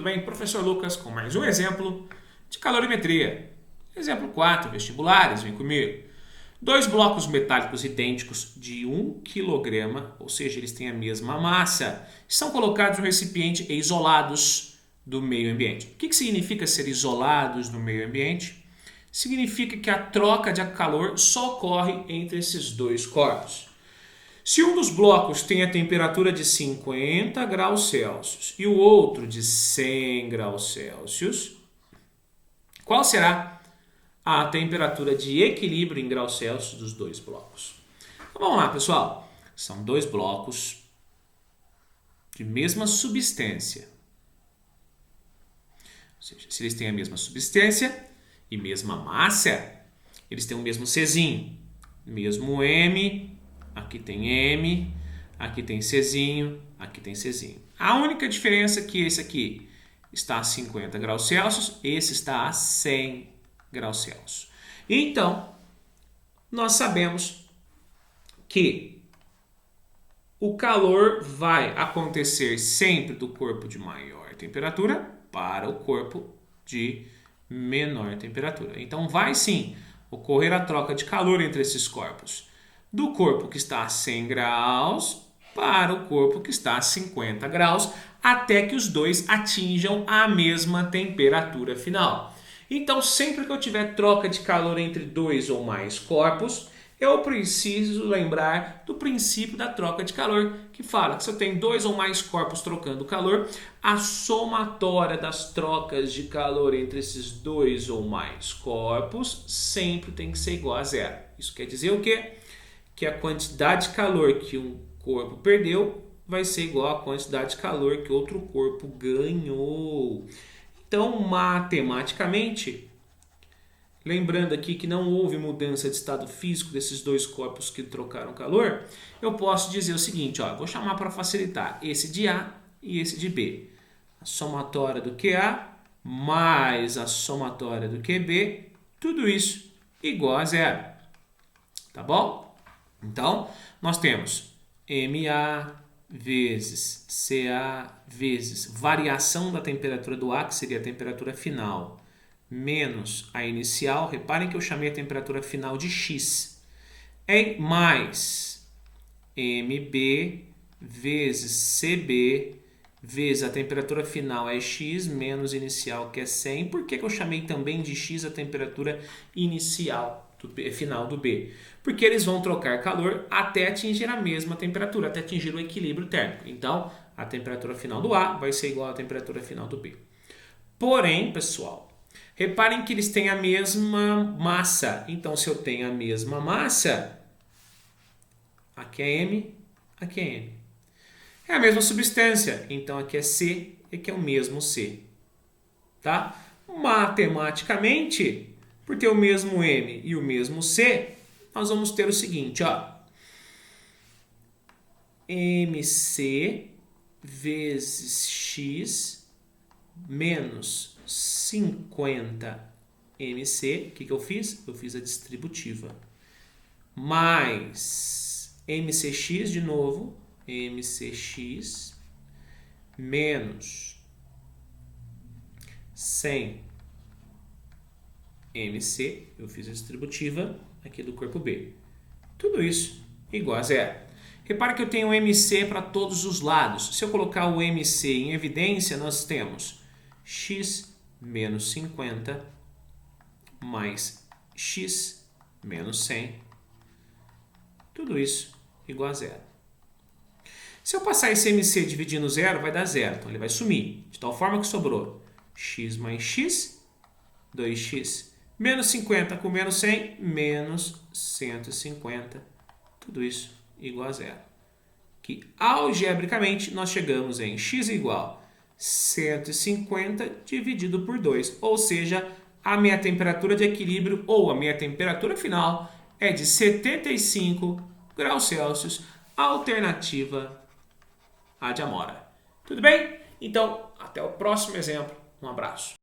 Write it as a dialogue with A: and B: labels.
A: tudo bem? Professor Lucas com mais um exemplo de calorimetria. Exemplo 4, vestibulares, vem comigo. Dois blocos metálicos idênticos de 1 kg, ou seja, eles têm a mesma massa, são colocados no recipiente e isolados do meio ambiente. O que significa ser isolados do meio ambiente? Significa que a troca de calor só ocorre entre esses dois corpos. Se um dos blocos tem a temperatura de 50 graus Celsius e o outro de 100 graus Celsius, qual será a temperatura de equilíbrio em graus Celsius dos dois blocos? Então, vamos lá, pessoal. São dois blocos de mesma substância. Ou seja, se eles têm a mesma substância e mesma massa, eles têm o mesmo Czinho, mesmo M. Aqui tem M, aqui tem Czinho, aqui tem Czinho. A única diferença é que esse aqui está a 50 graus Celsius, esse está a 100 graus Celsius. Então, nós sabemos que o calor vai acontecer sempre do corpo de maior temperatura para o corpo de menor temperatura. Então, vai sim ocorrer a troca de calor entre esses corpos. Do corpo que está a 100 graus para o corpo que está a 50 graus, até que os dois atinjam a mesma temperatura final. Então, sempre que eu tiver troca de calor entre dois ou mais corpos, eu preciso lembrar do princípio da troca de calor, que fala que se eu tenho dois ou mais corpos trocando calor, a somatória das trocas de calor entre esses dois ou mais corpos sempre tem que ser igual a zero. Isso quer dizer o quê? Que a quantidade de calor que um corpo perdeu vai ser igual à quantidade de calor que outro corpo ganhou. Então, matematicamente, lembrando aqui que não houve mudança de estado físico desses dois corpos que trocaram calor, eu posso dizer o seguinte, ó, vou chamar para facilitar esse de A e esse de B. A somatória do QA mais a somatória do QB, tudo isso igual a zero. Tá bom? Então, nós temos MA vezes CA vezes variação da temperatura do A, que seria a temperatura final, menos a inicial. Reparem que eu chamei a temperatura final de X. É mais MB vezes CB vezes a temperatura final é X menos inicial, que é 100. Por que eu chamei também de X a temperatura inicial? Final do B, porque eles vão trocar calor até atingir a mesma temperatura, até atingir o equilíbrio térmico. Então, a temperatura final do A vai ser igual à temperatura final do B. Porém, pessoal, reparem que eles têm a mesma massa. Então, se eu tenho a mesma massa, aqui é M, aqui é M. É a mesma substância, então aqui é C e aqui é o mesmo C. Tá? Matematicamente, por ter o mesmo M e o mesmo C, nós vamos ter o seguinte, ó. MC vezes X menos 50 MC. O que eu fiz? Eu fiz a distributiva. Mais MCX de novo. MCX menos 100 MC, eu fiz a distributiva aqui do corpo B. Tudo isso igual a zero. Repara que eu tenho MC para todos os lados. Se eu colocar o MC em evidência, nós temos X menos 50 mais X menos 100. Tudo isso igual a zero. Se eu passar esse MC dividindo zero, vai dar zero. Então ele vai sumir. De tal forma que sobrou X mais X, 2X. Menos 50 com menos 100, menos 150. Tudo isso igual a zero. Que algebricamente nós chegamos em x igual a 150 dividido por 2. Ou seja, a minha temperatura de equilíbrio ou a minha temperatura final é de 75 graus Celsius, alternativa A de Amora. Tudo bem? Então, até o próximo exemplo. Um abraço.